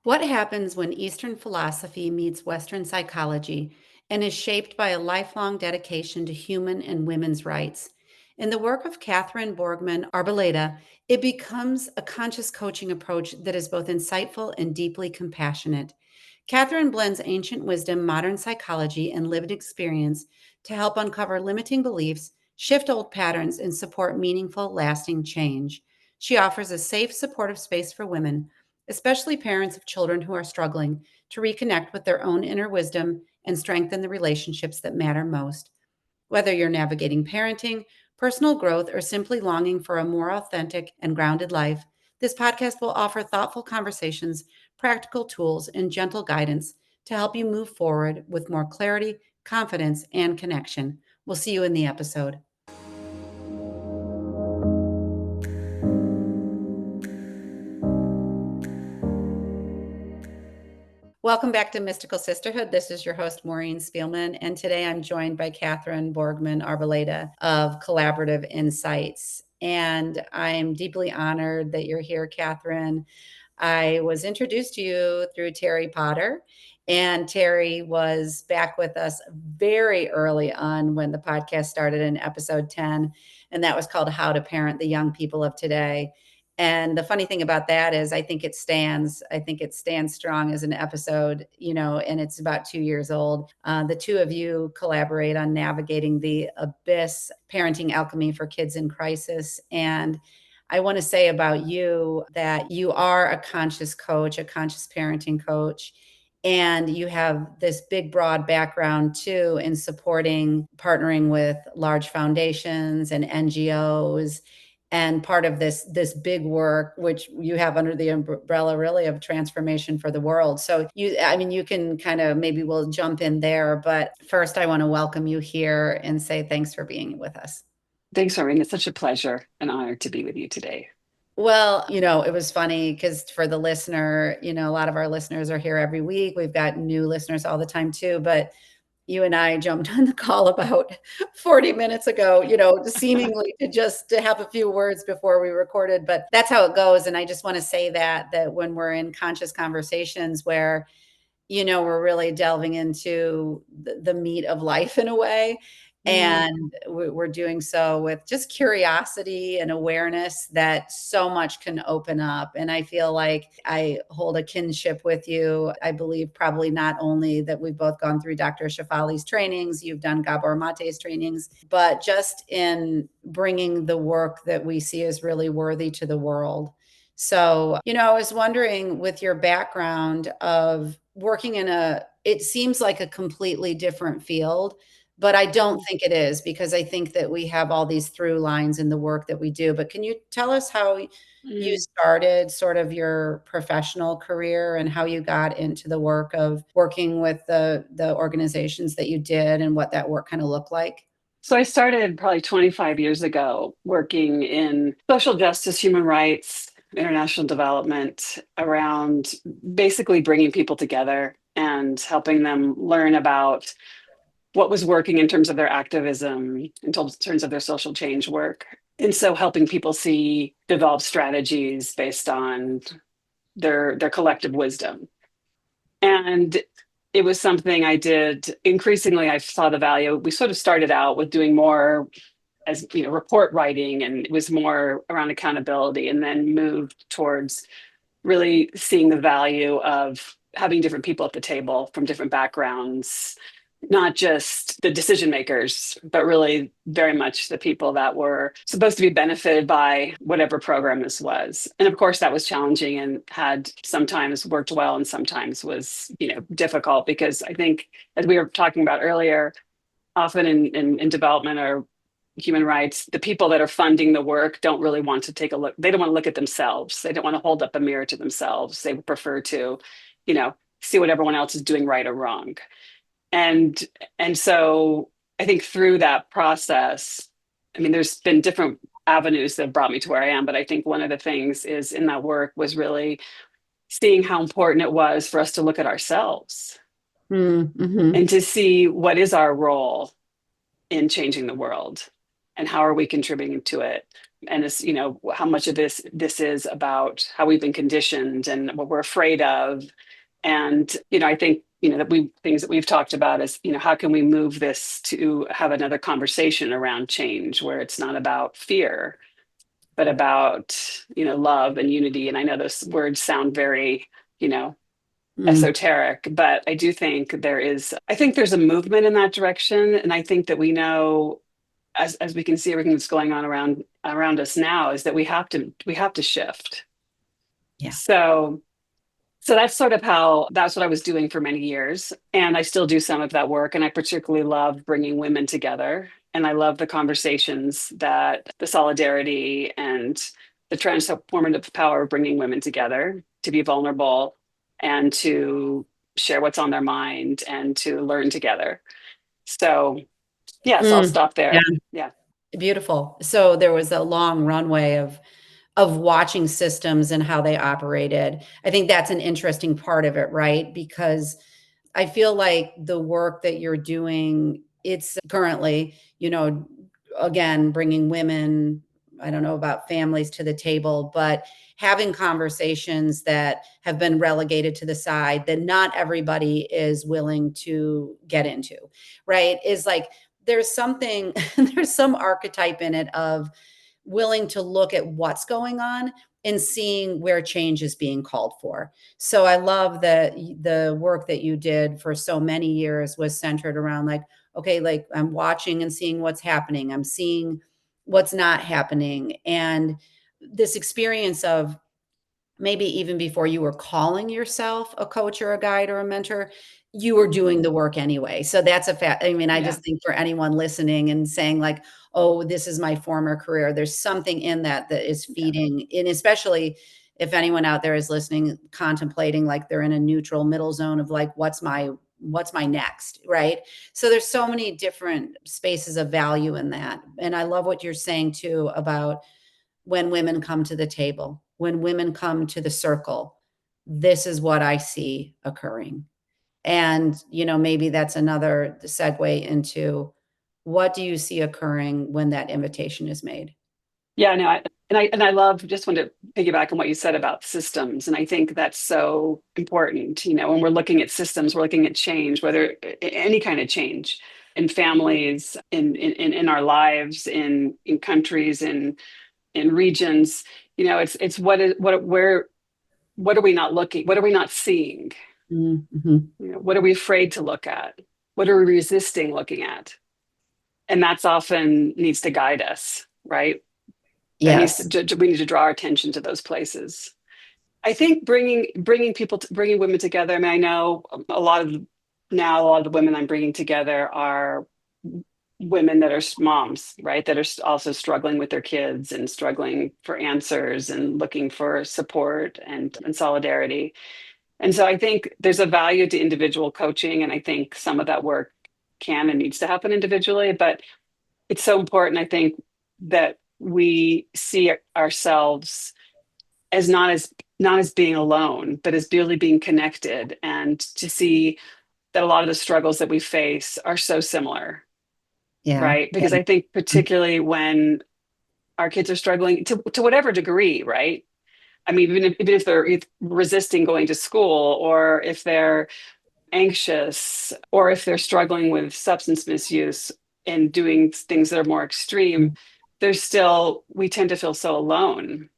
What happens when Eastern philosophy meets Western psychology and is shaped by a lifelong dedication to human and women's rights? In the work of Catherine Borgman-Arboleda, it becomes a conscious coaching approach that is both insightful and deeply compassionate. Catherine blends ancient wisdom, modern psychology, and lived experience to help uncover limiting beliefs, shift old patterns, and support meaningful, lasting change. She offers a safe, supportive space for women, especially parents of children who are struggling, to reconnect with their own inner wisdom and strengthen the relationships that matter most. Whether you're navigating parenting, personal growth, or simply longing for a more authentic and grounded life, this podcast will offer thoughtful conversations, practical tools, and gentle guidance to help you move forward with more clarity, confidence, and connection. We'll see you in the episode. Welcome back to Mystical Sisterhood. This is your host, Maureen Spielman, and today I'm joined by Catherine Borgman-Arboleda of Collaborative Insights. And I'm deeply honored that you're here, Catherine. I was introduced to you through Terry Potter, and Terry was back with us very early on when the podcast started in episode 10, and that was called How to Parent the Young People of Today. And the funny thing about that is I think it stands. I think it stands strong as an episode, and it's about 2 years old. The two of you collaborate on navigating the abyss, parenting alchemy for kids in crisis. And I want to say about you that you are a conscious coach, a conscious parenting coach. And you have this big, broad background too in supporting, partnering with large foundations and NGOs, and part of this big work which you have under the umbrella really of transformation for the world. So you can kind of, maybe we'll jump in there, but first I want to welcome you here and say thanks for being with us. Thanks, Maureen. It's such a pleasure and honor to be with you today. Well, it was funny because for the listener, a lot of our listeners are here every week. We've got new listeners all the time too, but you and I jumped on the call about 40 minutes ago, seemingly to have a few words before we recorded, but that's how it goes. And I just want to say that when we're in conscious conversations where, we're really delving into the meat of life in a way. And we're doing so with just curiosity and awareness that so much can open up. And I feel like I hold a kinship with you. I believe probably not only that we've both gone through Dr. Shefali's trainings, you've done Gabor Mate's trainings, but just in bringing the work that we see as really worthy to the world. So, I was wondering, with your background of working it seems like a completely different field, but I don't think it is, because I think that we have all these through lines in the work that we do. But can you tell us how you Mm. started sort of your professional career and how you got into the work of working with the organizations that you did and what that work kind of looked like? So I started probably 25 years ago working in social justice, human rights, international development around basically bringing people together and helping them learn about what was working in terms of their activism, in terms of their social change work. And so helping people develop strategies based on their collective wisdom. And it was something I did increasingly. I saw the value. We sort of started out with doing more as report writing, and it was more around accountability, and then moved towards really seeing the value of having different people at the table from different backgrounds, not just the decision makers, but really very much the people that were supposed to be benefited by whatever program this was. And of course, that was challenging and had sometimes worked well and sometimes was, difficult, because I think, as we were talking about earlier, often in development or human rights, the people that are funding the work don't really want to take a look. They don't want to look at themselves. They don't want to hold up a mirror to themselves. They would prefer to, see what everyone else is doing right or wrong. And so I think through that process, there's been different avenues that have brought me to where I am, but I think one of the things is in that work was really seeing how important it was for us to look at ourselves Mm-hmm. and to see what is our role in changing the world and how are we contributing to it. and it's, how much of this is about how we've been conditioned and what we're afraid of. And I think that things that we've talked about is, how can we move this to have another conversation around change where it's not about fear but about love and unity. And I know those words sound very Mm, esoteric, but I do think I think there's a movement in that direction. And I think that we know, as we can see everything that's going on around us now, is that we have to shift. yeah. So that's what I was doing for many years. And I still do some of that work. And I particularly love bringing women together. And I love the conversations, that the solidarity and the transformative power of bringing women together to be vulnerable and to share what's on their mind and to learn together. So, yes, I'll Mm, stop yeah. there. Yeah. Beautiful. So there was a long runway of watching systems and how they operated. I think that's an interesting part of it, right? Because I feel like the work that you're doing, it's currently, again, bringing women, I don't know about families to the table, but having conversations that have been relegated to the side that not everybody is willing to get into, right? Is like there's something, there's some archetype in it of willing to look at what's going on and seeing where change is being called for. So I love that the work that you did for so many years was centered around like, okay, like I'm watching and seeing what's happening. I'm seeing what's not happening. And this experience of maybe even before you were calling yourself a coach or a guide or a mentor, you were doing the work anyway. So that's a fact. I mean, I Yeah. just think for anyone listening and saying like, oh, this is my former career, there's something in that that is Yeah. feeding, and especially if anyone out there is listening, contemplating like they're in a neutral middle zone of like, what's my next, right? So there's so many different spaces of value in that. And I love what you're saying too about when women come to the table, when women come to the circle, this is what I see occurring. And, maybe that's another segue into what do you see occurring when that invitation is made? Yeah, no, and I love, just want to piggyback on what you said about systems. And I think that's so important. When we're looking at systems, we're looking at change, whether any kind of change in families, in our lives, in countries, in regions. It's what are we not looking, what are we not seeing? Mm-hmm. What are we afraid to look at? What are we resisting looking at? And that's often needs to guide us, right? Yes. We need to draw our attention to those places. I think bringing women together. I mean, I know a lot of the women I'm bringing together are women that are moms, right? That are also struggling with their kids and struggling for answers and looking for support and solidarity. And so I think there's a value to individual coaching, and I think some of that work can and needs to happen individually, but it's so important, I think, that we see ourselves as not as being alone, but as really being connected, and to see that a lot of the struggles that we face are so similar, Yeah. right? Because Yeah. I think particularly when our kids are struggling to whatever degree, right? I mean, even if they're resisting going to school, or if they're anxious, or if they're struggling with substance misuse and doing things that are more extreme, we tend to feel so alone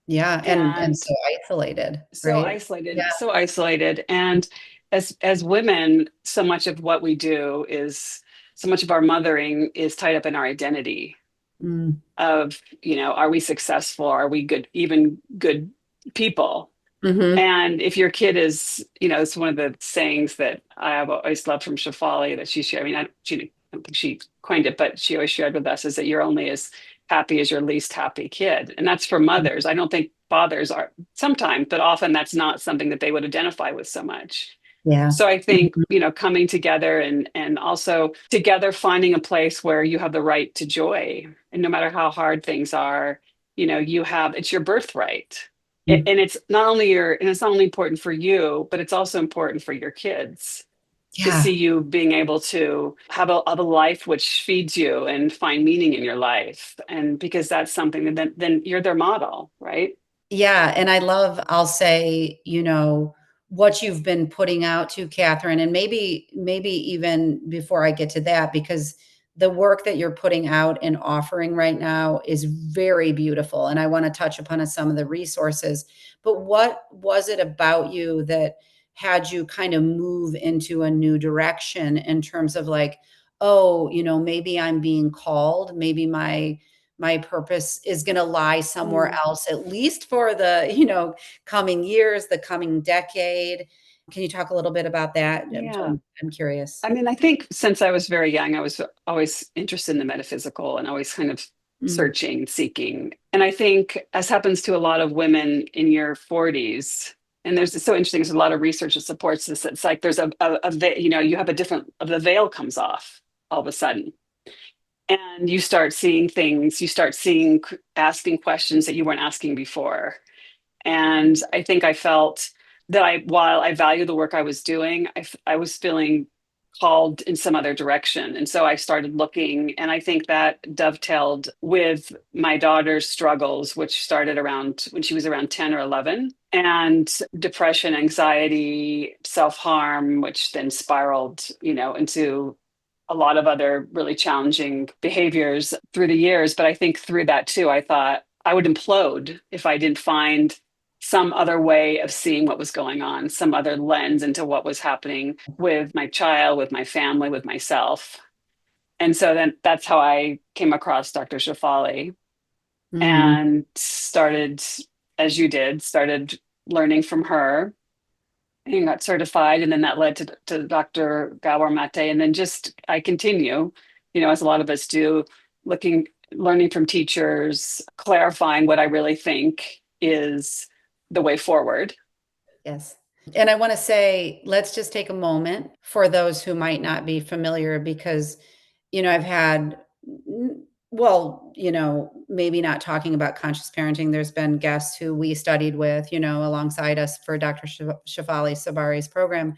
Yeah. And and so isolated, so right? Yeah. isolated, so isolated. And as women, so much of our mothering is tied up in our identity Mm. of, are we successful? Are we good, even good people? Mm-hmm. And if your kid is, it's one of the sayings that I have always loved from Shefali that she shared. I mean, I don't think she coined it, but she always shared with us, is that you're only as happy as your least happy kid. And that's for mothers. I don't think fathers are sometimes, but often that's not something that they would identify with so much. Yeah. So I think, Mhm. coming together and also together finding a place where you have the right to joy. And no matter how hard things are, it's your birthright. And it's not only important for you, but it's also important for your kids. to see Yeah. you being able to have a life which feeds you and find meaning in your life. And because that's something that then you're their model, right? Yeah, and I love, I'll say, what you've been putting out to Catherine, and maybe even before I get to that, because the work that you're putting out and offering right now is very beautiful. And I want to touch upon some of the resources. But what was it about you that had you kind of move into a new direction in terms of like, oh, maybe I'm being called, maybe my purpose is going to lie somewhere Mm, else, at least for the coming years, the coming decade. Can you talk a little bit about that? yeah. I'm curious. I mean, I think since I was very young, I was always interested in the metaphysical and always kind of Mm, searching, seeking. And I think, as happens to a lot of women in your 40s, and there's it's so interesting, there's a lot of research that supports this. It's like there's you have a different, the veil comes off all of a sudden. And you start seeing things, you start seeing, asking questions that you weren't asking before. And I think I felt that while I value the work I was doing, I was feeling called in some other direction. And so I started looking, and I think that dovetailed with my daughter's struggles, which started around when she was around 10 or 11, and depression, anxiety, self harm, which then spiraled, into a lot of other really challenging behaviors through the years. But I think through that too, I thought I would implode if I didn't find some other way of seeing what was going on, some other lens into what was happening with my child, with my family, with myself. And so then that's how I came across Dr. Shefali mhm. and started, as you did, started learning from her and got certified. And then that led to Dr. Gabor Maté. And then just I continue, as a lot of us do, learning from teachers, clarifying what I really think is the way forward. Yes. And I want to say, let's just take a moment for those who might not be familiar because, I've had, well, maybe not talking about conscious parenting. There's been guests who we studied with, alongside us for Dr. Shefali Tsabari's program.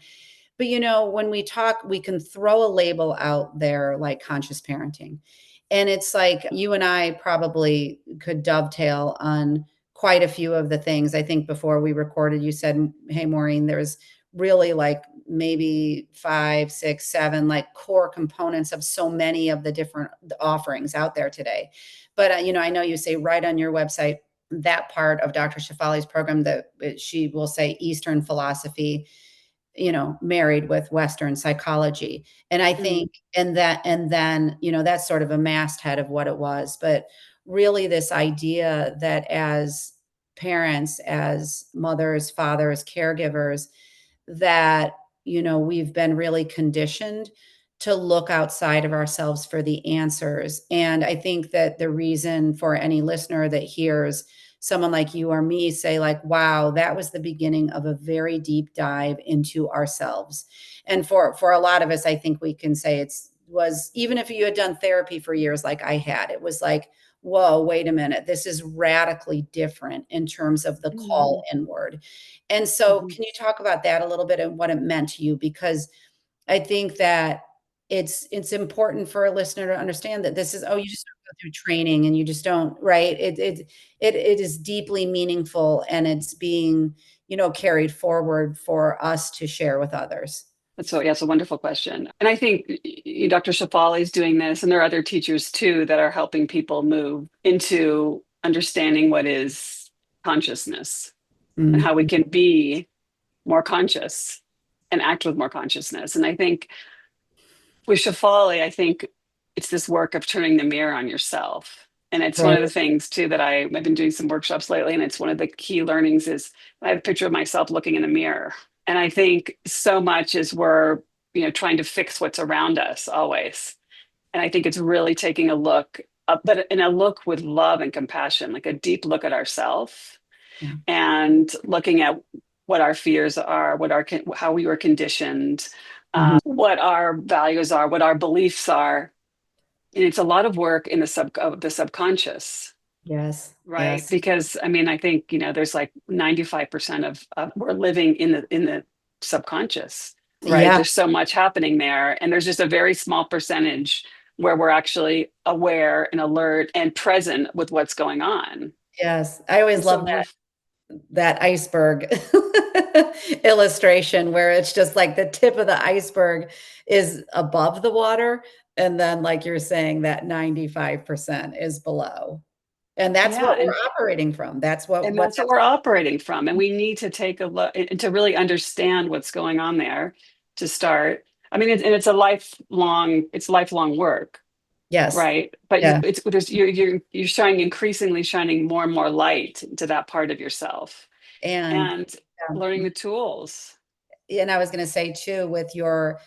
But, when we talk, we can throw a label out there like conscious parenting. And it's like you and I probably could dovetail on quite a few of the things. I think before we recorded, you said, hey, Maureen, there's really like maybe 5, 6, 7 like core components of so many of the different offerings out there today. But, I know you say right on your website, that part of Dr. Shefali's program that she will say Eastern philosophy, married with Western psychology. And I Mm, think, and then, that's sort of a masthead of what it was. But really, this idea that as parents, as mothers, fathers, caregivers, that, we've been really conditioned to look outside of ourselves for the answers. And I think that the reason for any listener that hears someone like you or me say like, wow, that was the beginning of a very deep dive into ourselves. And for a lot of us, I think we can say it's was, even if you had done therapy for years like I had, it was like, whoa, wait a minute, this is radically different in terms of the call mm, inward. And so mhm. can you talk about that a little bit and what it meant to you? Because I think that it's important for a listener to understand that this is, oh, you just don't go through training and you just don't, right? It is deeply meaningful, and it's being, carried forward for us to share with others. So, yeah, it's a wonderful question. And I think Dr. Shafali is doing this, and there are other teachers too that are helping people move into understanding what is consciousness and how we Mhm. can be more conscious and act with more consciousness. And I think with Shafali, I think it's this work of turning the mirror on yourself. And it's one Right. of the things too that I've been doing some workshops lately. And it's one of the key learnings is I have a picture of myself looking in the mirror. And I think so much is we're, trying to fix what's around us always. And I think it's really taking a look, but in a look with love and compassion, like a deep look at ourselves Yeah. and looking at what our fears are, how we were conditioned, Mhm. what our values are, what our beliefs are. And it's a lot of work in the subconscious, Yes. right? Yes. Because I mean, I think there's like 95% of we're living in the subconscious. right? Yeah. There's so much happening there. And there's just a very small percentage where we're actually aware and alert and present with what's going on. Yes. I always And so love we're, that iceberg illustration where it's just like the tip of the iceberg is above the water. And then, like you're saying, that 95% is below. And that's yeah. what we're operating from. That's And what that's what we're operating from. And we need to take a look and to really understand what's going on there to start. I mean, and it's lifelong work, yes. right? But Yeah. you're shining increasingly shining more and more light into that part of yourself And and learning yeah. the tools. And I was going to say too, with your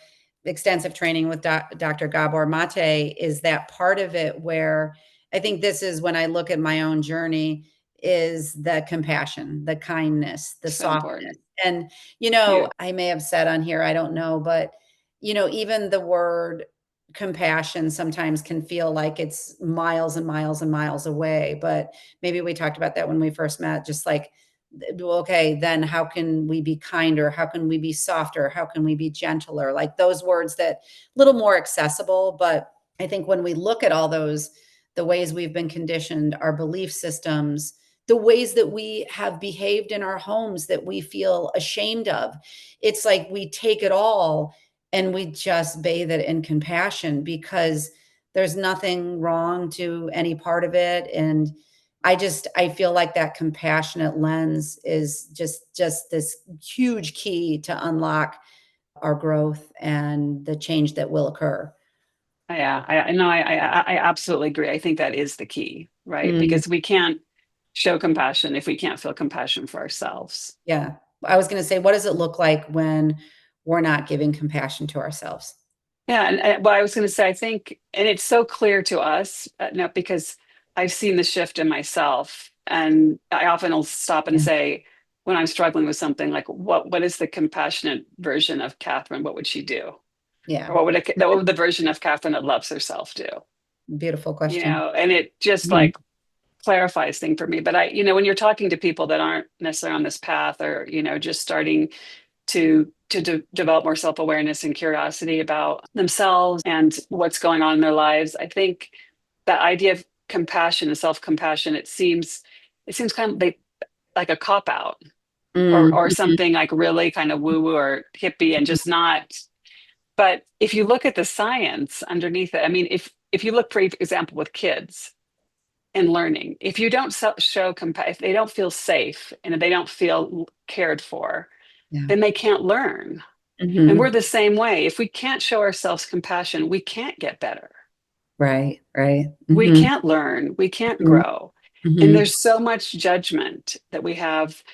extensive training with Dr. Gabor Maté, is that part of it where I think this is when I look at my own journey is the compassion, the kindness, the So softness. important. And, Huge. I may have said on here, I don't know, but, even the word compassion sometimes can feel like it's miles and miles and miles away. But maybe we talked about that when we first met, just like, okay, then how can we be kinder? How can we be softer? How can we be gentler? Like those words that a little more accessible. But I think when we look at all those, the ways we've been conditioned, our belief systems, the ways that we have behaved in our homes that we feel ashamed of, it's like we take it all and we just bathe it in compassion because there's nothing wrong to any part of it. And I feel like that compassionate lens is just this huge key to unlock our growth and the change that will occur. Yeah, I know. I absolutely agree. I think that is the key, right? Mm, Because we can't show compassion if we can't feel compassion for ourselves. yeah. I was gonna say, what does it look like when we're not giving compassion to ourselves? Yeah, and well, I was going to say, I think, and it's so clear to us now because I've seen the shift in myself, and I often will stop and Yeah. say, when I'm struggling with something, like, what is the compassionate version of Catherine? What would she do? Or Yeah. what would the version of Catherine that loves herself do? Beautiful You question. know, and it just Mhm. like clarifies thing for me. But when you're talking to people that aren't necessarily on this path, or just starting to develop more self-awareness and curiosity about themselves and what's going on in their lives, I think that idea of compassion and self-compassion, it seems kind of like a cop out, or Mm, or mhm. something like really kind of woo-woo or hippie and just not. But if you look at the science underneath it, I mean, if you look, for example, with kids and learning, if you don't show compassion, if they don't feel safe and if they don't feel cared for, Yeah. then they can't learn. And we're Mhm. the same way. If we can't show ourselves compassion, we can't get better. Right, right. We Mhm, can't learn. We can't mhm, grow. And mhm. there's so much judgment that we have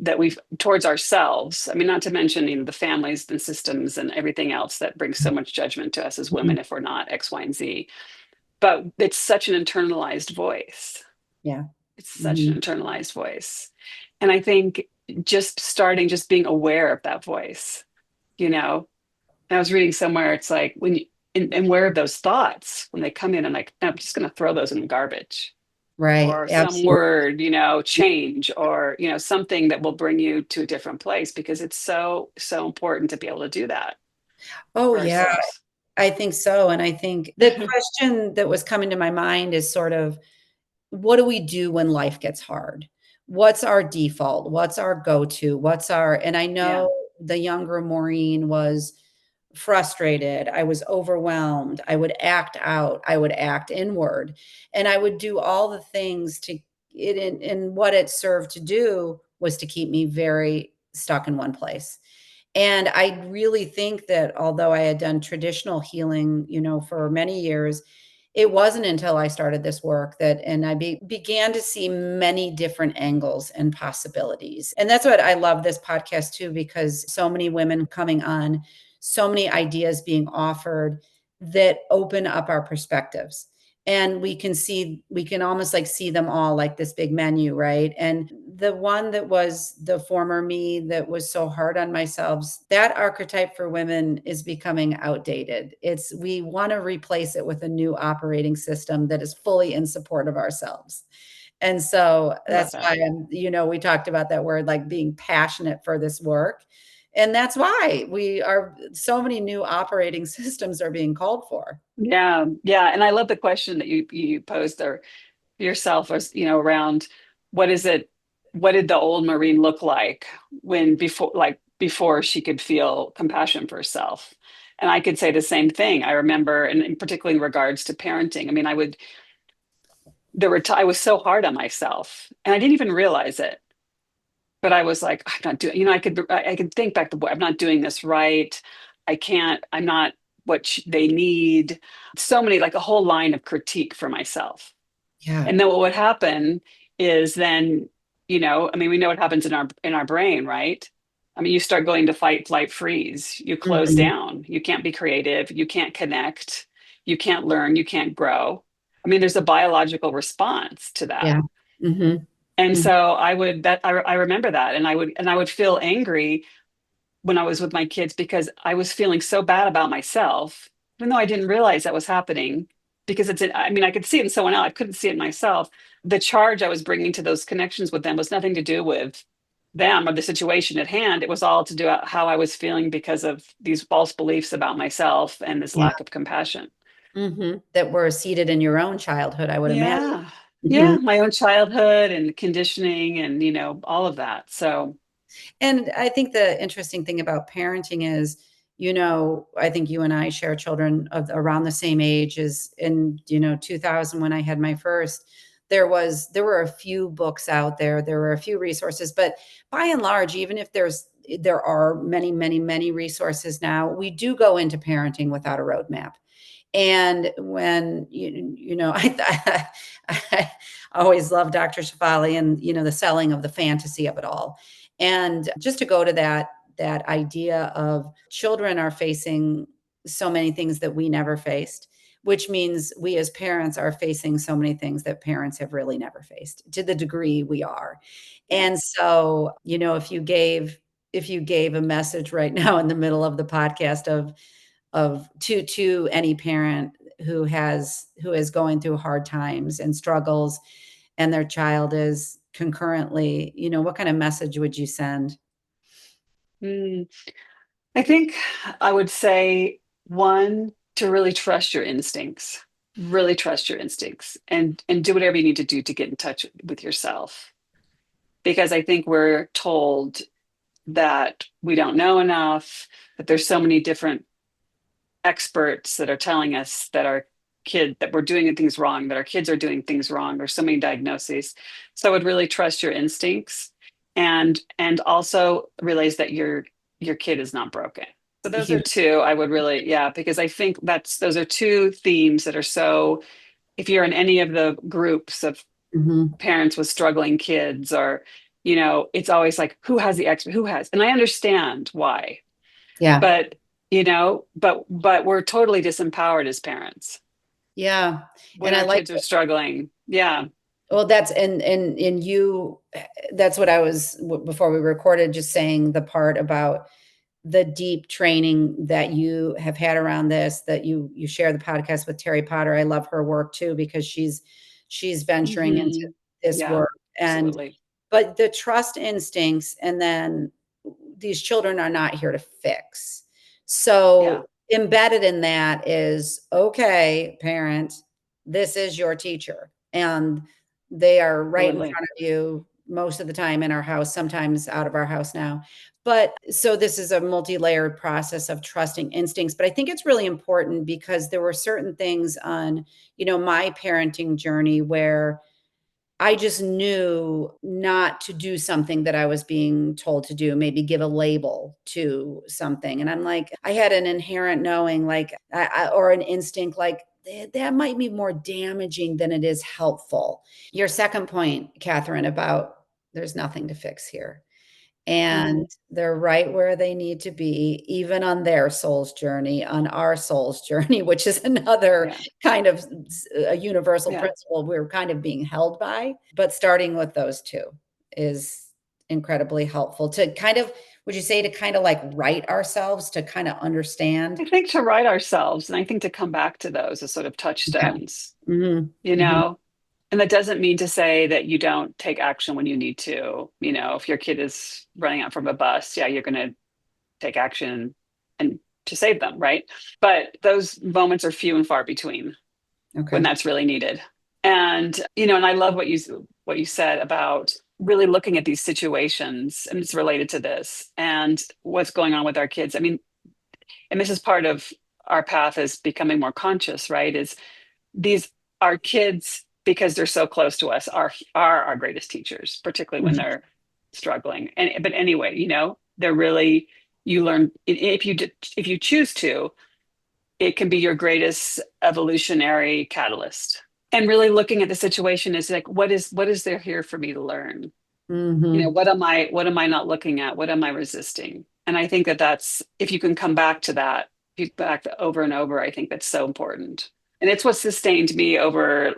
that we've towards ourselves. I mean, not to mention, the families and systems and everything else that brings so much judgment to us as Mhm. women if we're not X, Y, and Z. But it's such an internalized voice. Yeah. It's such an Mhm. internalized voice. And I think just being aware of that voice, you know, and I was reading somewhere, it's like when you, and where are those thoughts when they come in and like, "No, I'm just going to throw those in the garbage," Right, or some absolutely. word, change, or, something that will bring you to a different place, because it's so, so important to be able to do that Oh, for yeah, ourselves. I think so, and I think the question that was coming to my mind is sort of, what do we do when life gets hard? What's our default? What's our go-to? And I Yeah. know the younger Maureen was frustrated, I was overwhelmed, I would act out, I would act inward, and I would do all the things to it and what it served to do was to keep me very stuck in one place. And I really think that although I had done traditional healing, for many years, it wasn't until I started this work that and I began to see many different angles and possibilities. And that's what I love this podcast too, because so many women coming on, so many ideas being offered that open up our perspectives. And we can almost like see them all like this big menu, right? And the one that was the former me that was so hard on myself, that archetype for women is becoming outdated. We want to replace it with a new operating system that is fully in support of ourselves. And so I love that's that. why we talked about that word, like being passionate for this work, And that's why we are so many new operating systems are being called for. Yeah, yeah. And I love the question that you posed there yourself, was, around what is it, what did the old Marine look like when before she could feel compassion for herself? And I could say the same thing. I remember, and particularly in regards to parenting, I mean, I was so hard on myself and I didn't even realize it. But I was like, I'm not doing, I could think back to, I'm not doing this right. I'm not what they need. So many, like a whole line of critique for myself. Yeah. And then what would happen is then, I mean, we know what happens in our brain, right? I mean, you start going to fight, flight, freeze. You close Mhm. down. You can't be creative. You can't connect. You can't learn. You can't grow. I mean, there's a biological response to that. Yeah. Mhm. And Mhm. so I remember that, and I would feel angry when I was with my kids because I was feeling so bad about myself, even though I didn't realize that was happening. Because I mean, I could see it in someone else. I couldn't see it in myself. The charge I was bringing to those connections with them was nothing to do with them or the situation at hand. It was all to do with how I was feeling because of these false beliefs about myself and this Yeah. lack of compassion. That were seated in your own childhood, I would imagine. Yeah. Yeah. Mhm. My own childhood and conditioning and, all of that. So, And I think the interesting thing about parenting is, I think you and I share children of around the same age as in, 2000 when I had my first. There were a few books out there, there were a few resources, but by and large, even if there are many, many, many resources now, we do go into parenting without a roadmap. And when I always love Dr. Shefali and the selling of the fantasy of it all. And just to go to that idea of children are facing so many things that we never faced, which means we as parents are facing so many things that parents have really never faced to the degree we are. yeah. And so, if you gave a message right now in the middle of the podcast of to any parent who is going through hard times and struggles and their child is concurrently, what kind of message would you send? Mm. I think I would say one, to really trust your instincts, really trust your instincts and do whatever you need to do to get in touch with yourself. Because I think we're told that we don't know enough, that there's so many different experts that are telling us that we're doing things wrong, that our kids are doing things wrong. There's so many diagnoses. So I would really trust your instincts and also realize that your kid is not broken. So those are Huge. two I would really, yeah, because I think those are two themes that are so, if you're in any of the groups of Mhm. parents with struggling kids, or it's always like, who has the expert, who has, and I understand why, Yeah. but but we're totally disempowered as parents Yeah. when And I our like kids are struggling. Yeah. Well, that's and you that's what I was before we recorded, just saying the part about the deep training that you have had around this, that you share the podcast with Terry Potter. I love her work too, because she's venturing into Hmm. this Yeah, work. And absolutely. but the trust instincts, and then these children are not here to fix. Yeah, So embedded in that is, okay, parent, this is your teacher. And they are right in absolutely. front of you most of the time in our house, sometimes out of our house now. But so this is a multi-layered process of trusting instincts. But I think it's really important because there were certain things on, my parenting journey where I just knew not to do something that I was being told to do, maybe give a label to something. And I'm like, I had an inherent knowing, like, or an instinct, like, that might be more damaging than it is helpful. Your second point, Catherine, about there's nothing to fix here. And Hmm. they're right where they need to be, even on their soul's journey, on our soul's journey, which is another Yeah, kind of a universal yeah. principle we're kind of being held by. But starting with those two is incredibly helpful to kind of, would you say, to kind of like right ourselves, to kind of understand? I think to write ourselves, and I think to come back to those as sort of Yeah. touchstones, Mhm. you Mhm. know, and that doesn't mean to say that you don't take action when you need to. If your kid is running out from a bus, yeah, you're going to take action and to save them, right? But those moments are few and far between when Okay. that's really needed. And and I love what you said about really looking at these situations, and it's related to this and what's going on with our kids. I mean, and this is part of our path is becoming more conscious, right? Is these our kids, because they're so close to us, are our greatest teachers, particularly when they're struggling. And but anyway, they're really, you learn if you choose to, it can be your greatest evolutionary catalyst. And really looking at the situation is like, what is there here for me to learn? Hmm. What am I not looking at? What am I resisting? And I think that that's, if you can come back to that, if you back over and over, I think that's so important. And it's what sustained me over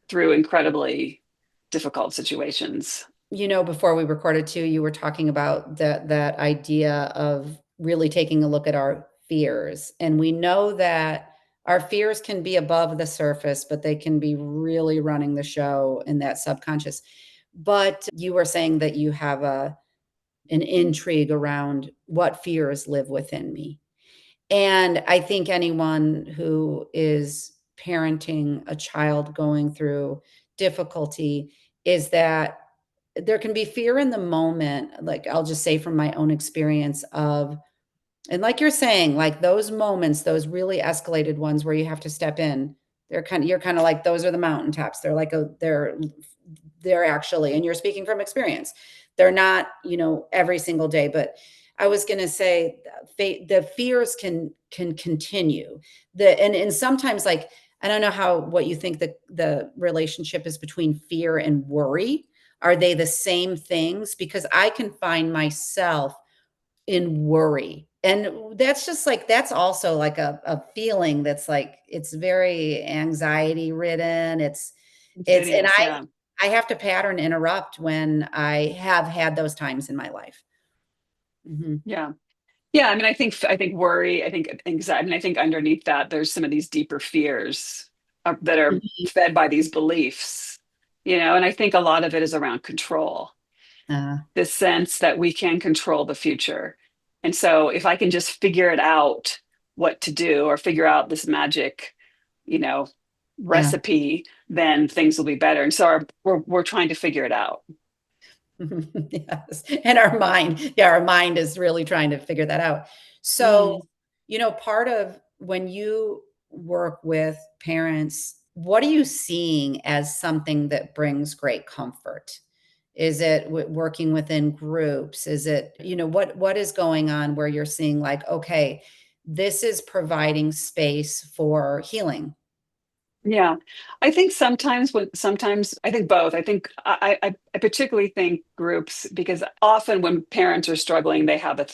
through incredibly difficult situations. Before we recorded too, you were talking about that idea of really taking a look at our fears. And we know that our fears can be above the surface, but they can be really running the show in that subconscious. But you were saying that you have an intrigue around what fears live within me. And I think anyone who is parenting a child going through difficulty is that there can be fear in the moment. Like, I'll just say from my own experience of, and like you're saying, like those moments, those really escalated ones where you have to step in, you're kind of like, those are the mountaintops. They're like, they're actually, and you're speaking from experience. They're not, every single day, but I was going to say the fears can continue. And sometimes, like, I don't know what you think the relationship is between fear and worry. Are they the same things? Because I can find myself in worry. And that's just like, that's also like a feeling that's like, it's very anxiety ridden. And Insidious, yeah. I have to pattern interrupt when I have had those times in my life. Mhm. Yeah. Yeah, I mean, I think worry, I think anxiety, I mean, I think underneath that, there's some of these deeper fears that are Mhm. fed by these beliefs, and I think a lot of it is around control, Uh, this sense that we can control the future. And so if I can just figure it out what to do or figure out this magic, you know, yeah. recipe, then things will be better. And so we're trying to figure it out. Yes. And our mind is really trying to figure that out. So, Mm. part of when you work with parents, what are you seeing as something that brings great comfort? Is it working within groups? Is it, what is going on where you're seeing like, okay, this is providing space for healing? Yeah, I think sometimes I think both. I think I particularly think groups because often when parents are struggling, they have a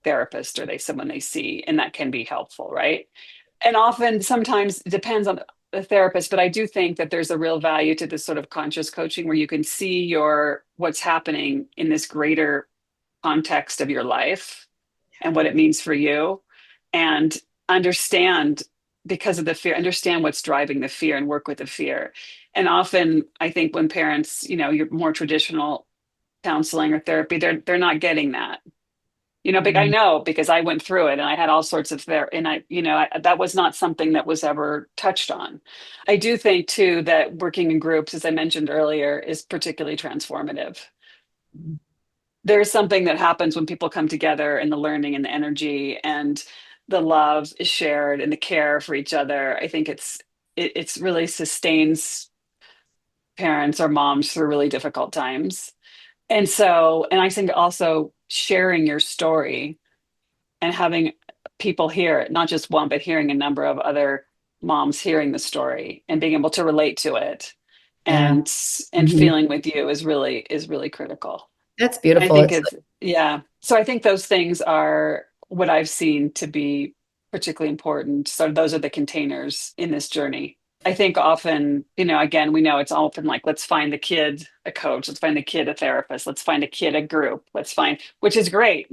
therapist or someone they see, and that can be helpful, right? And often, sometimes it depends on the therapist, but I do think that there's a real value to this sort of conscious coaching where you can see what's happening in this greater context of your life and what it means for you, and understand, because of the fear, understand what's driving the fear and work with the fear. And often I think when parents, your more traditional counseling or therapy, they're not getting that. But I Mm, know because I went through it and I had all sorts of there, and that was not something that was ever touched on. I do think too that working in groups, as I mentioned earlier, is particularly transformative. mm, There's something that happens when people come together, and the learning and the energy and the love is shared and the care for each other. I think it's really sustains parents or moms through really difficult times. And I think also sharing your story and having people hear it, not just one, but hearing a number of other moms hearing the story and being able to relate to it yeah. and Mhm. feeling with you is really critical. That's And I beautiful. think It's it's, yeah. So I think those things are what I've seen to be particularly important. So those are the containers in this journey. I think often, again, we know it's often like, let's find the kid a coach, let's find the kid a therapist, let's find a kid a group, which is great,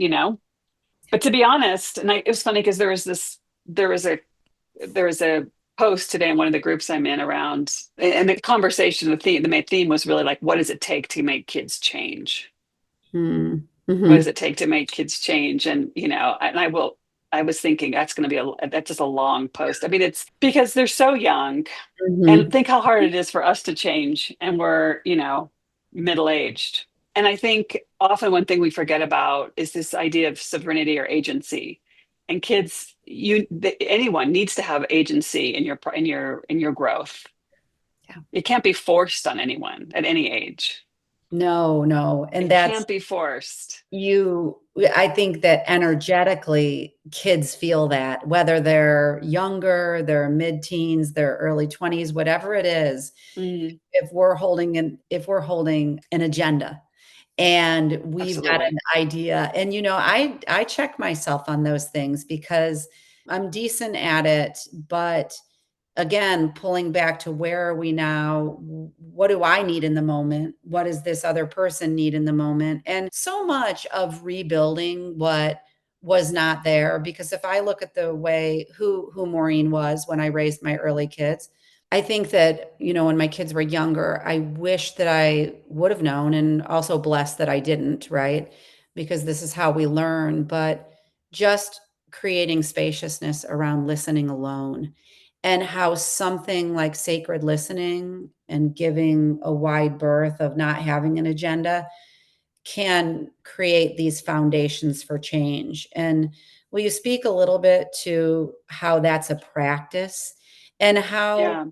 But to be honest, it was funny because there was a, there was a post today in one of the groups I'm in around, and the conversation, the main theme was really like, what does it take to make kids change? mm. What Hmm. does it take to make kids change? And, I was thinking that's just a long post. I mean, it's because they're so young, and Hmm. think how hard it is for us to change. And we're, middle aged. And I think often one thing we forget about is this idea of sovereignty or agency. And kids, anyone needs to have agency in your growth. Yeah. It can't be forced on anyone at any age. No, no. And It that's can't be forced. you, I think that energetically kids feel that whether they're younger, they're mid-teens, they're early 20s, whatever it is, Mm, if we're holding an agenda and we've got an absolutely. idea. And I check myself on those things because I'm decent at it, but again, pulling back to where are we now? What do I need in the moment? What does this other person need in the moment? And so much of rebuilding what was not there, because if I look at the way who Maureen was when I raised my early kids, I think that, when my kids were younger, I wish that I would have known, and also blessed that I didn't, right? Because this is how we learn, but just creating spaciousness around listening alone, and how something like sacred listening and giving a wide berth of not having an agenda can create these foundations for change. And will you speak a little bit to how that's a practice, and how Yeah.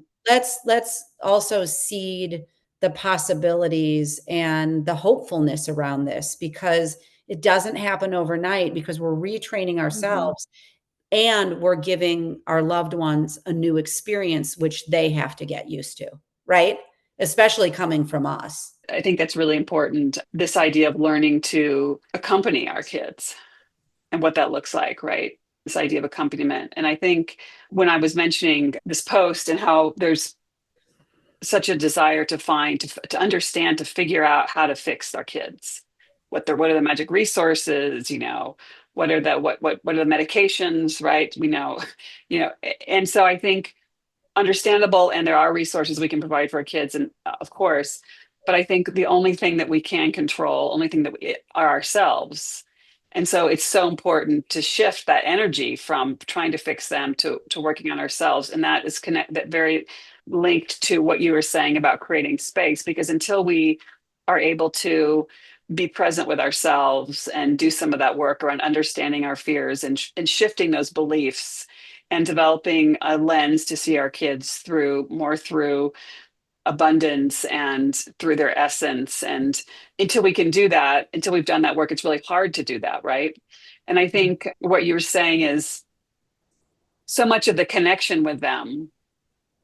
let's also seed the possibilities and the hopefulness around this, because it doesn't happen overnight, because we're retraining Mhm. ourselves and we're giving our loved ones a new experience, which they have to get used to, right? Especially coming from us. I think that's really important. This idea of learning to accompany our kids and what that looks like, right? This idea of accompaniment. And I think when I was mentioning this post and how there's such a desire to find, to understand, to figure out how to fix our kids, what are the magic resources, what are the medications, right? We know, and so I think understandable, and there are resources we can provide for our kids, and of course, but I think the only thing that we can control, only thing that we are ourselves. And so it's so important to shift that energy from trying to fix them to working on ourselves. And that is that very linked to what you were saying about creating space, because until we are able to be present with ourselves and do some of that work around understanding our fears and shifting those beliefs and developing a lens to see our kids through abundance and through their essence. And until we can do that, until we've done that work, it's really hard to do that, right? And I think what you were saying is so much of the connection with them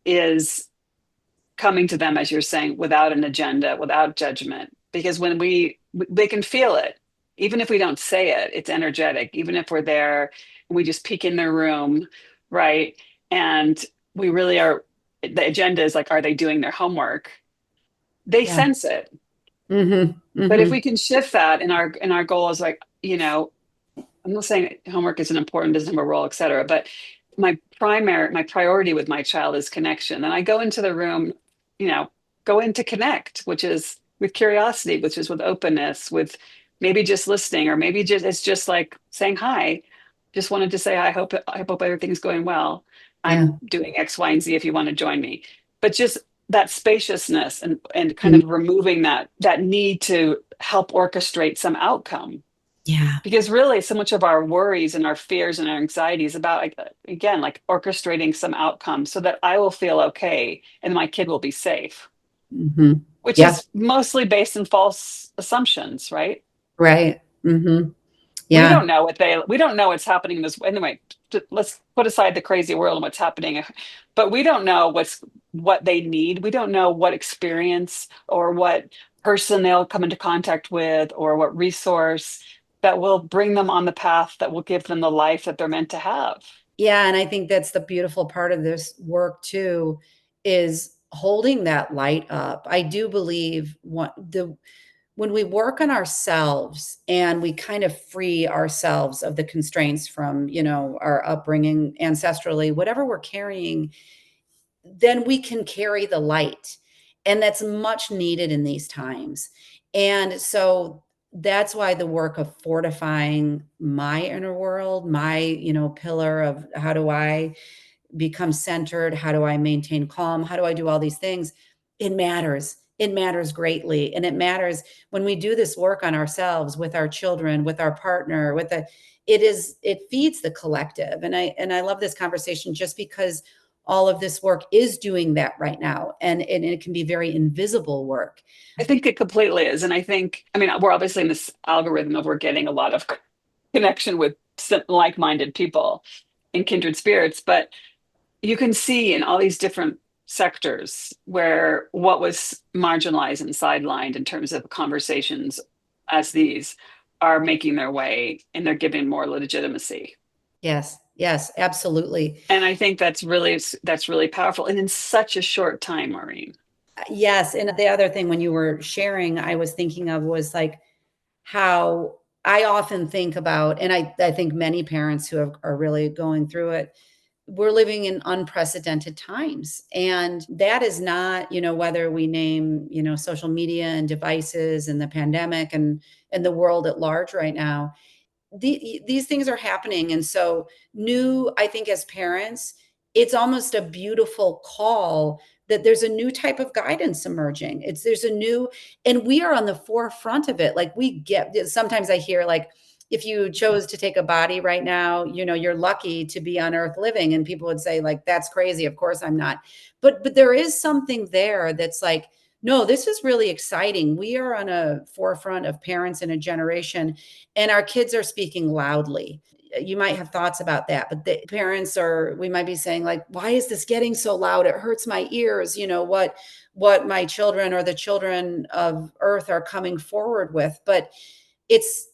is coming to them, as you're saying, without an agenda, without judgment. Because when they can feel it, even if we don't say it, it's energetic. Even if we're there and we just peek in their room, right? And we really are, the agenda is like, are they doing their homework? They Yeah. sense it. Mhm. But if Mhm. we can shift that, and our goal is like, I'm not saying homework isn't important, doesn't have a role, et cetera, but my priority with my child is connection. And I go into the room, you know, go in to connect, which is with curiosity, which is with openness, with maybe just listening, or maybe just it's just like saying hi. Just wanted to say I hope everything's going well. Yeah. I'm doing X, Y, and Z if you want to join me. But just that spaciousness and kind Mhm. of removing that need to help orchestrate some outcome, Yeah. because really so much of our worries and our fears and our anxieties about, like, again, like orchestrating some outcome so that I will feel okay and my kid will be safe, Mhm. which Yeah. is mostly based in false assumptions, right? Right. Mhm. We Yeah. don't know we don't know what's happening in this. Anyway, let's put aside the crazy world and what's happening, but we don't know what they need. We don't know what experience or what person they'll come into contact with, or what resource that will bring them on the path that will give them the life that they're meant to have. Yeah, and I think that's the beautiful part of this work too, is holding that light up. I do believe when we work on ourselves and we kind of free ourselves of the constraints from, our upbringing ancestrally, whatever we're carrying, then we can carry the light. And that's much needed in these times. And so that's why the work of fortifying my inner world, my, pillar of how do I become centered, how do I maintain calm, how do I do all these things, it matters. It matters greatly. And it matters when we do this work on ourselves, with our children, with our partner, it feeds the collective. And I love this conversation just because all of this work is doing that right now. And it can be very invisible work. I think it completely is. And I think, I mean, we're obviously in this algorithm of we're getting a lot of connection with like-minded people and kindred spirits, but you can see in all these different sectors where what was marginalized and sidelined in terms of conversations as these are making their way and they're giving more legitimacy. Yes, yes, absolutely. And I think that's really powerful. And in such a short time, Maureen. Yes. And the other thing when you were sharing, I was thinking of was like how I often think about, and I think many parents are really going through it, we're living in unprecedented times. And that is not, whether we name, social media and devices and the pandemic and the world at large right now, these things are happening. And so new, I think as parents, it's almost a beautiful call that there's a new type of guidance emerging. There's a new, and we are on the forefront of it. Like we get, sometimes I hear like, if you chose to take a body right now, you're lucky to be on earth living. And people would say like, that's crazy. Of course I'm not. But there is something there that's like, no, this is really exciting. We are on a forefront of parents in a generation, and our kids are speaking loudly. You might have thoughts about that, but the parents are, we might be saying like, why is this getting so loud? It hurts my ears. What my children or the children of earth are coming forward with. But it's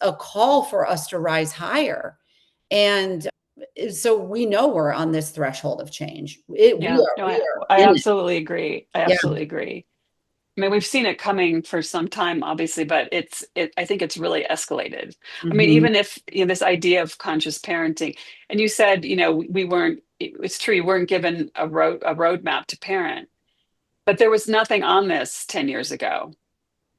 a call for us to rise higher. And so we know we're on this threshold of change. We Yeah, are, no, we are I in it. absolutely agree. I Yeah. absolutely agree. I mean, we've seen it coming for some time, obviously, but I think it's really escalated. I mean, Mhm. even if, this idea of conscious parenting, and you said, we weren't, it's true, you weren't given a roadmap to parent, but there was nothing on this 10 years ago.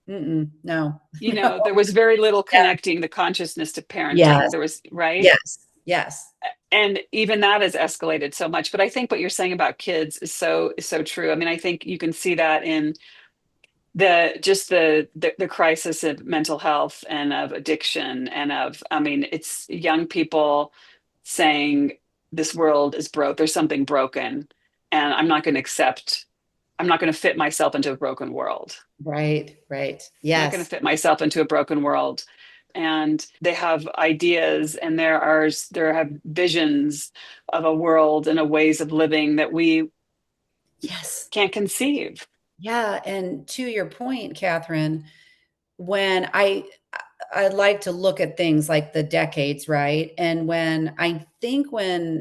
Mm-mm. No, no. There was very little Yeah. connecting the consciousness to parenting. Yes. There was, right? Yes. Yes. And even that has escalated so much. But I think what you're saying about kids is so true. I mean, I think you can see that in the crisis of mental health and of addiction and of, I mean, it's young people saying this world is broke, there's something broken, and I'm not going to fit myself into a broken world. Right. Right. I'm not going to Yes. fit myself into a broken world. And they have ideas, and there have visions of a world and a ways of living that we Yes. can't conceive. Yeah. And to your point, Catherine, when I like to look at things like the decades, right? And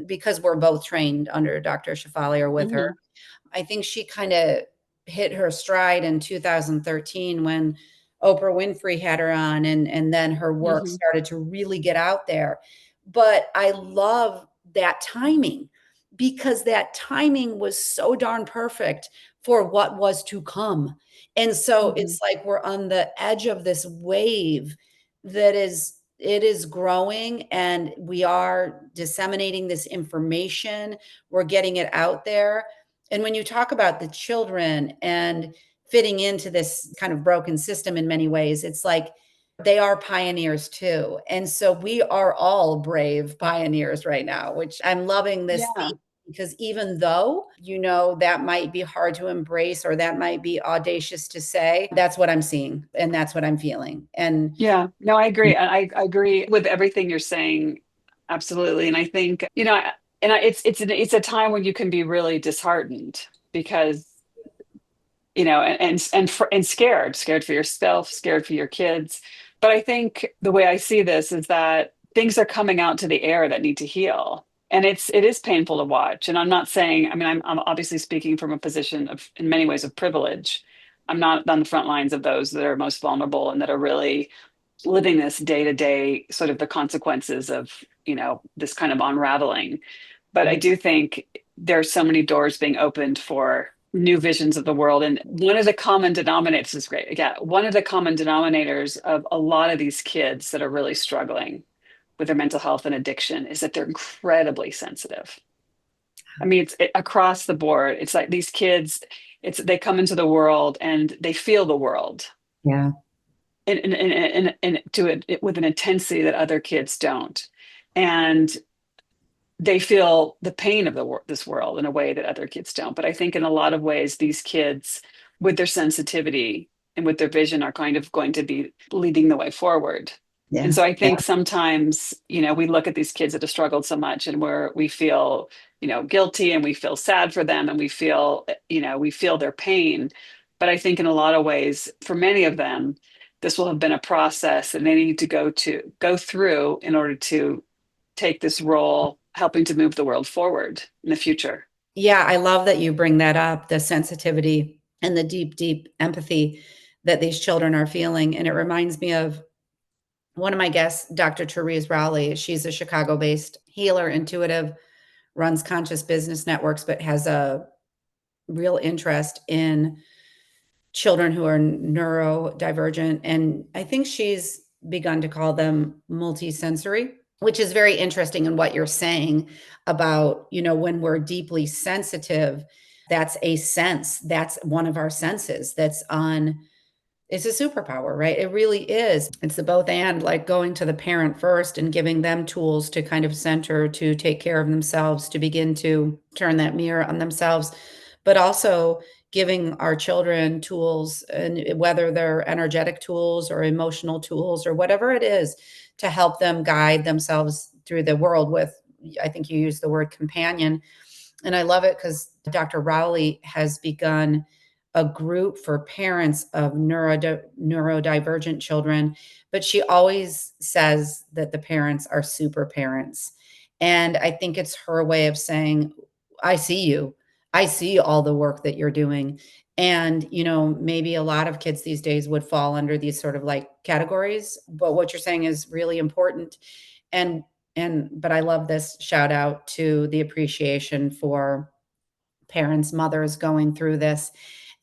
because we're both trained under Dr. Shefali or with her, Hmm. I think she kind of hit her stride in 2013 when Oprah Winfrey had her on, and then her work Hmm. started to really get out there. But I love that timing because that timing was so darn perfect for what was to come. And so Hmm. it's like we're on the edge of this wave that it is growing, and we are disseminating this information. We're getting it out there. And when you talk about the children and fitting into this kind of broken system in many ways, it's like they are pioneers too. And so we are all brave pioneers right now, which I'm loving this Yeah. theme because even though, that might be hard to embrace or that might be audacious to say, that's what I'm seeing and that's what I'm feeling. And Yeah, no, I agree. I agree with everything you're saying. Absolutely. And I think, it's a time when you can be really disheartened because, and scared for yourself, scared for your kids. But I think the way I see this is that things are coming out to the air that need to heal. And it is painful to watch. And I'm not saying, I mean, I'm obviously speaking from a position of, in many ways, of privilege. I'm not on the front lines of those that are most vulnerable and that are really living this day to day, sort of the consequences of, this kind of unraveling. But I do think there's so many doors being opened for new visions of the world. And one of the common denominators is great. Yeah. One of the common denominators of a lot of these kids that are really struggling with their mental health and addiction is that they're incredibly sensitive. I mean, across the board. It's like these kids, they come into the world and they feel the world Yeah. and to it with an intensity that other kids don't. And they feel the pain of this world in a way that other kids don't. But I think in a lot of ways, these kids, with their sensitivity and with their vision, are kind of going to be leading the way forward. And Yeah. so I Yeah. think sometimes, we look at these kids that have struggled so much, and we feel, guilty, and we feel sad for them, and we feel their pain. But I think in a lot of ways, for many of them, this will have been a process, and they need to go through in order to take this role, helping to move the world forward in the future. Yeah, I love that you bring that up, the sensitivity and the deep, deep empathy that these children are feeling. And it reminds me of one of my guests, Dr. Therese Rowley. She's a Chicago-based healer, intuitive, runs conscious business networks, but has a real interest in children who are neurodivergent. And I think she's begun to call them multisensory, which is very interesting in what you're saying about, when we're deeply sensitive, that's a sense, that's one of our senses that's on. It's a superpower, right? It really is. It's the both and, like going to the parent first and giving them tools to kind of center, to take care of themselves, to begin to turn that mirror on themselves, but also giving our children tools, and whether they're energetic tools or emotional tools or whatever it is, to help them guide themselves through the world with, I think you used the word companion. And I love it because Dr. Rowley has begun a group for parents of neurodivergent children, but she always says that the parents are super parents. And I think it's her way of saying, I see you. I see all the work that you're doing. And, maybe a lot of kids these days would fall under these sort of like categories, but what you're saying is really important. And but I love this shout out to the appreciation for parents, mothers going through this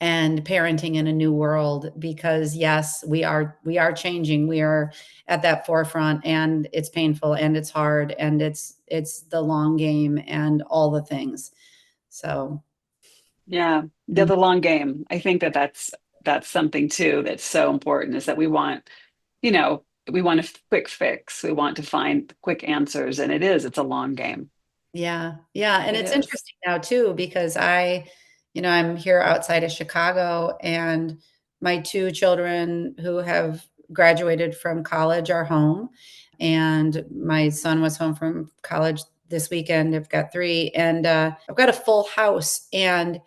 and parenting in a new world, because yes, we are changing. We are at that forefront, and it's painful and it's hard and it's the long game and all the things. So, Yeah, mm, the long game. I think that's something too that's so important, is that you know, we want a quick fix. We want to find quick answers, and it's a long game. yeah. Yeah, and It it's is. interesting now too because I'm here outside of Chicago, and my 2 children who have graduated from college are home, and my son was home from college this weekend. I've got 3, and, I've got a full house, and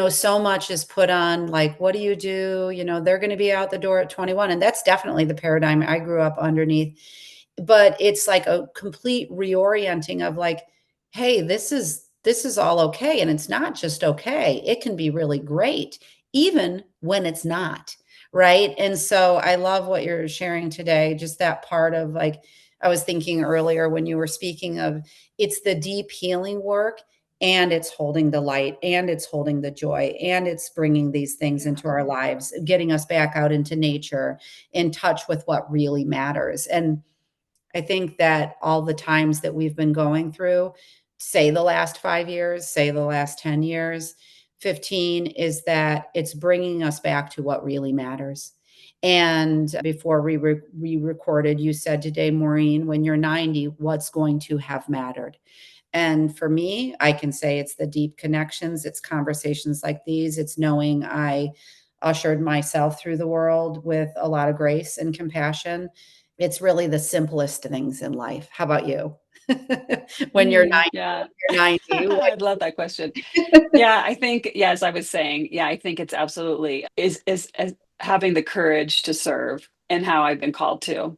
so much is put on, like, what do you do? They're going to be out the door at 21. And that's definitely the paradigm I grew up underneath. But it's like a complete reorienting of like, hey, this is all okay. And it's not just okay. It can be really great, even when it's not. Right. And so I love what you're sharing today, just that part of like, I was thinking earlier when you were speaking of, it's the deep healing work, and it's holding the light, and it's holding the joy, and it's bringing these things into our lives, getting us back out into nature, in touch with what really matters. And I think that all the times that we've been going through, say the last 5 years, say the last 10 years, 15, is that it's bringing us back to what really matters. And before we recorded, you said today, Maureen, when you're 90, what's going to have mattered? And for me, I can say it's the deep connections, it's conversations like these, it's knowing I ushered myself through the world with a lot of grace and compassion. It's really the simplest things in life. How about you? When you're 90, Yeah. you're 90, what? I'd love that question. Yeah, I think, yeah, as I was saying, yeah, I think it's absolutely is having the courage to serve, and how I've been called to,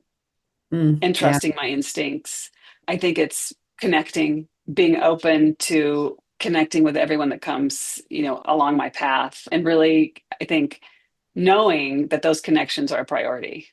and Yeah, trusting my instincts. I think it's connecting, being open to connecting with everyone that comes, along my path. And really, I think knowing that those connections are a priority,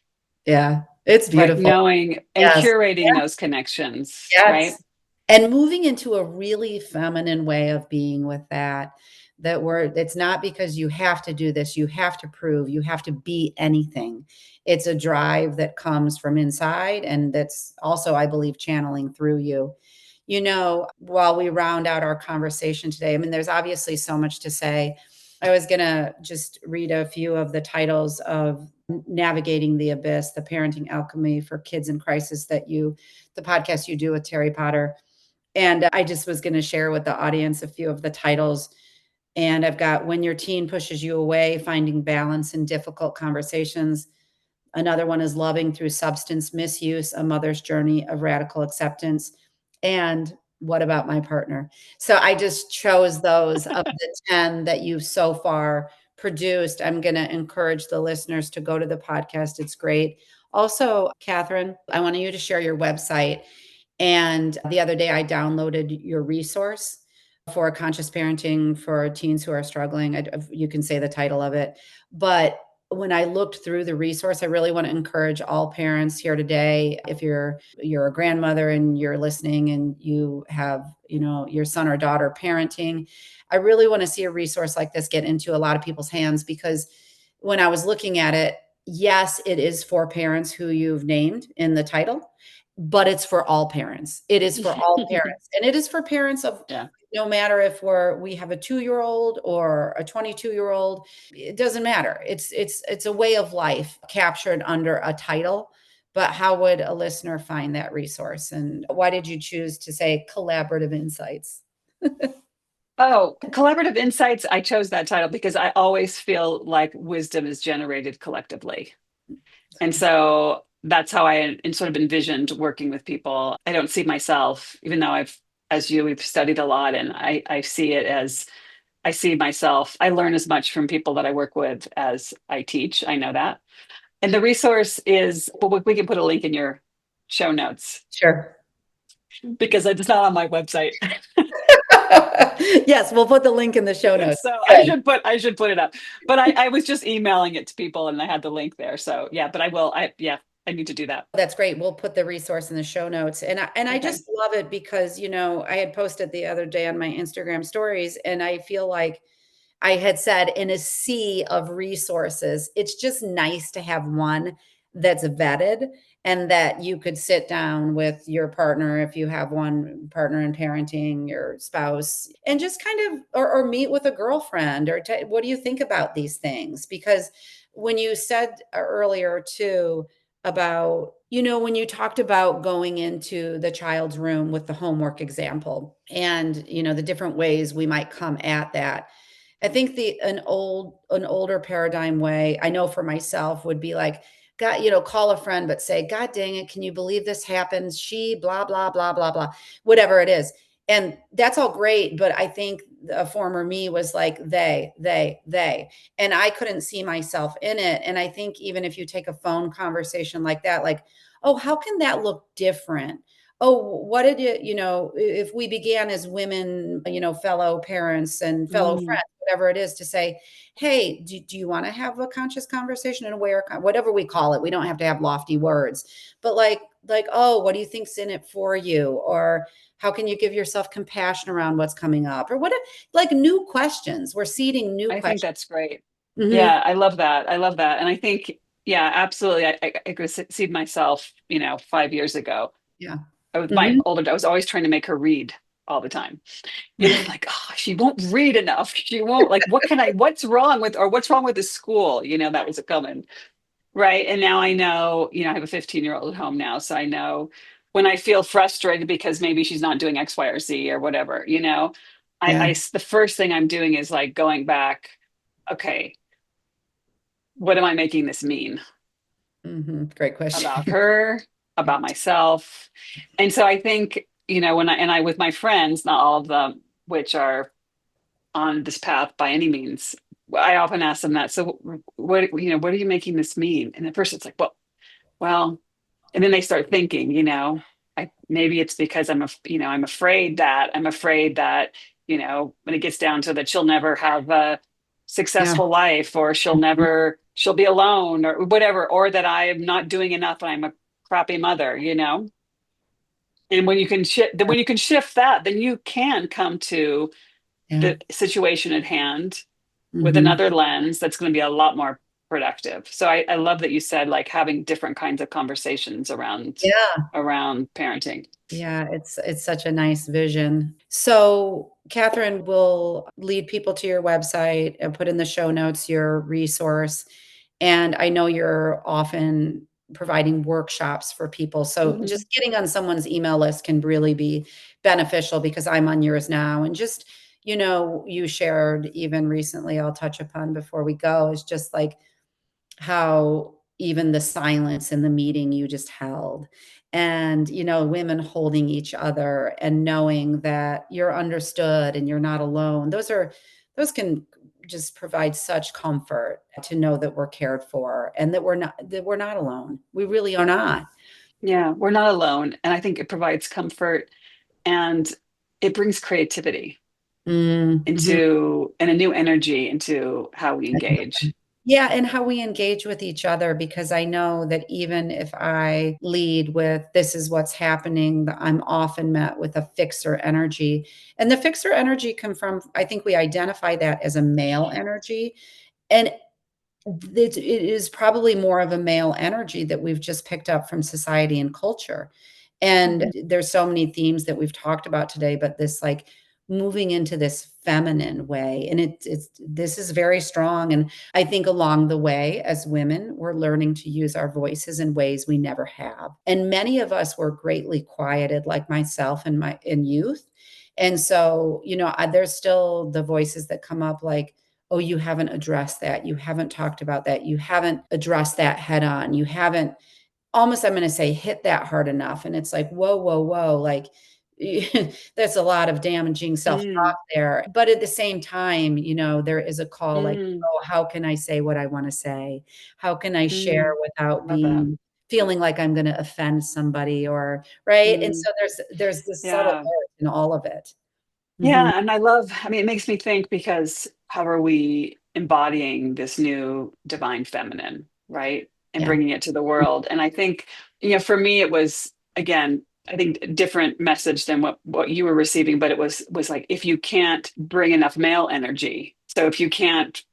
yeah, it's right? beautiful. Knowing and Yes. curating those connections, right? Yes. And moving into a really feminine way of being with that. that it's not because you have to do this, you have to prove, you have to be anything. It's a drive that comes from inside, and that's also, I believe, channeling through you. While we round out our conversation today, I mean, there's obviously so much to say. I was going to just read a few of the titles of Navigating the Abyss, the Parenting Alchemy for Kids in Crisis, the podcast you do with Terry Potter. And I just was going to share with the audience a few of the titles. And I've got When Your Teen Pushes You Away, Finding Balance in Difficult Conversations. Another one is Loving Through Substance Misuse, A Mother's Journey of Radical Acceptance. And What About My Partner? So I just chose those of the 10 that you've so far produced. I'm going to encourage the listeners to go to the podcast. It's great. Also, Catherine, I want you to share your website. And the other day I downloaded your resource for conscious parenting for teens who are struggling. You can say the title of it. But when I looked through the resource, I really want to encourage all parents here today. If you're a grandmother and you're listening and you have, your son or daughter parenting, I really want to see a resource like this get into a lot of people's hands, because when I was looking at it, yes, it is for parents who you've named in the title, but it's for all parents. It is for all parents. And it is for parents of Yeah. no matter if we have a 2-year-old or a 22-year-old, it doesn't matter. It's a way of life captured under a title. But how would a listener find that resource? And why did you choose to say Collaborative Insights? Oh, Collaborative Insights. I chose that title because I always feel like wisdom is generated collectively. And so that's how I sort of envisioned working with people. I don't see myself, even though we've studied a lot, and I see it as, I see myself, I learn as much from people that I work with as I teach. I know that. And the resource is, well, we can put a link in your show notes Sure. because it's not on my website. Yes, we'll put the link in the show notes. So Good. I should put it up. But I was just emailing it to people and I had the link there. So yeah, but I need to do that. That's great. We'll put the resource in the show notes. And I Okay. just love it because, I had posted the other day on my Instagram stories, and I feel like I had said, in a sea of resources, it's just nice to have one that's vetted and that you could sit down with your partner, if you have one partner in parenting, your spouse, and just kind of, or meet with a girlfriend, or what do you think about these things? Because when you said earlier too, about, when you talked about going into the child's room with the homework example and, the different ways we might come at that. I think an older paradigm way, I know for myself, would be like, God, call a friend, but say, God dang it, can you believe this happens? She blah, blah, blah, blah, blah, whatever it is. And that's all great. But I think a former me was like, they, and I couldn't see myself in it. And I think even if you take a phone conversation like that, like, oh, how can that look different? Oh, what did if we began as women, fellow parents and fellow Mm, friends, whatever it is, to say, hey, do you want to have a conscious conversation, and aware, whatever we call it? We don't have to have lofty words, but like, oh, what do you think's in it for you? Or how can you give yourself compassion around what's coming up? Or what, like, new questions. We're seeding new I think questions. that's great. Hmm. Yeah, I love that. I love that. And I think, yeah, absolutely. I could see myself, 5 years ago. Yeah. My Hmm. older, I was always trying to make her read all the time. Like, oh, she won't read enough. She won't, like, what's wrong with the school? That was a comment. Right. And now I know, I have a 15-year-old at home now. So I know when I feel frustrated because maybe she's not doing X, Y, or Z or whatever, Yeah. the first thing I'm doing is like going back, okay, what am I making this mean Great about question. her, about myself? And so I think, when I with my friends, not all of them, which are on this path by any means, I often ask them that. So what are you making this mean? And at first it's like, well, and then they start thinking, maybe it's because I'm afraid that, when it gets down to that, she'll never have a Yeah. successful life, or she'll be alone or whatever, or that I am not doing enough. I'm a crappy mother. And when you can shift that, then you can come to Yeah. the situation at hand with Hmm. another lens that's going to be a lot more productive. So I love that you said like having different kinds of conversations Yeah. around parenting. Yeah, it's such a nice vision. So, Catherine will lead people to your website and put in the show notes your resource. And I know you're often providing workshops for people. So, Mhm. just getting on someone's email list can really be beneficial because I'm on yours now. And just, you shared even recently, I'll touch upon before we go, is just like how even the silence in the meeting you just held and women holding each other and knowing that you're understood and you're not alone, those can just provide such comfort to know that we're cared for and that we're not alone. We really are not. Yeah, we're not alone. And I think it provides comfort and it brings creativity Mhm. into and a new energy into how we engage. Yeah, and how we engage with each other, because I know that even if I lead with this is what's happening, I'm often met with a fixer energy. And the fixer energy come from, I think we identify that as a male energy. And it is probably more of a male energy that we've just picked up from society and culture. And Mhm. there's so many themes that we've talked about today, but this like moving into this feminine way. And it's this is very strong. And I think along the way, as women, we're learning to use our voices in ways we never have. And many of us were greatly quieted, like myself in youth. And so, there's still the voices that come up like, oh, you haven't addressed that. You haven't talked about that. You haven't addressed that head on. You haven't almost, I'm going to say, hit that hard enough. And it's like, whoa, whoa, whoa. Like, that's a lot of damaging self Mm, talk there. But at the same time, there is a call like, mm, oh, how can I say what I want to say? How can I share mm. without Love that. feeling like I'm going to offend somebody or right? And Mm, so there's this subtle yeah. art in all of it. Mhm. Yeah, and I mean, it makes me think because how are we embodying this new divine feminine, right? And Yeah. bringing it to the world. And I think, for me, it was, again, I think a different message than what you were receiving, but it was like if you can't bring enough male energy, so if you can't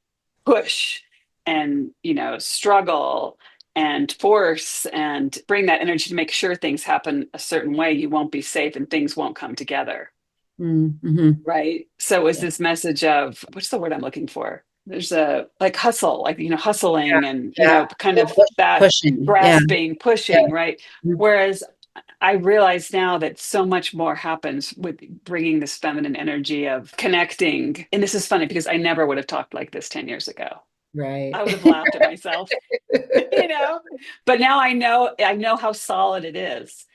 push and, struggle and force and bring that energy to make sure things happen a certain way, you won't be safe and things won't come together. Mhm. Right. So is Yeah. this message of what's the word I'm looking for? There's a like hustle, like, hustling and, Yeah. kind Yeah, of that pushing. Yeah. grasping, Yeah. pushing, right? Mhm. Whereas I realize now that so much more happens with bringing this feminine energy of connecting. And this is funny because I never would have talked like this 10 years ago. Right. I would have laughed at myself, you know, but now I know how solid it is.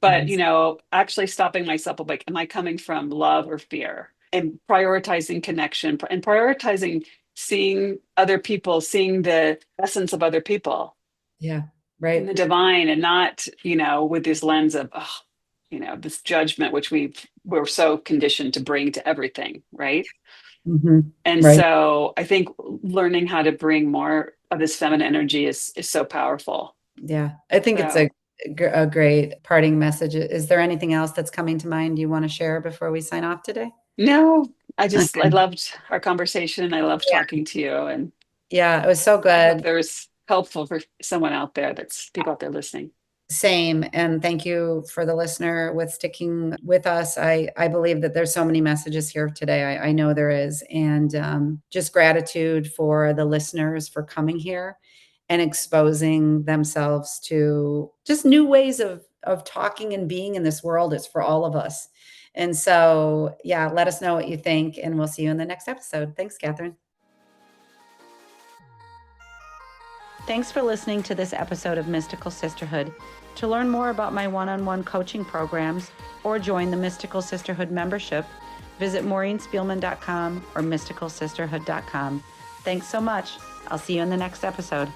But, Yes. actually stopping myself, like, am I coming from love or fear? And prioritizing connection and prioritizing seeing other people, seeing the essence of other people Yeah. in the Right. divine and not, with this lens of, oh, this judgment, which we're so conditioned to bring to everything, right? Mhm. And Right. so I think learning how to bring more of this feminine energy is so powerful. Yeah. I think it's a So a great parting message. Is there anything else that's coming to mind you wanna share before we sign off today? no, I Okay. loved our conversation. I loved Yeah. talking to you, and Yeah, it was so I hope good. there's helpful for someone out there that's people out there listening. Same, and thank you for the listener with sticking with us. I believe that there's so many messages here today. I know there is, and just gratitude for the listeners for coming here and exposing themselves to just new ways of talking and being in this world. It's for all of us, and so yeah, let us know what you think, and we'll see you in the next episode. Thanks, Catherine. Thanks for listening to this episode of Mystical Sisterhood. To learn more about my one-on-one coaching programs or join the Mystical Sisterhood membership, visit maureenspielman.com or mysticalsisterhood.com. Thanks so much. I'll see you in the next episode.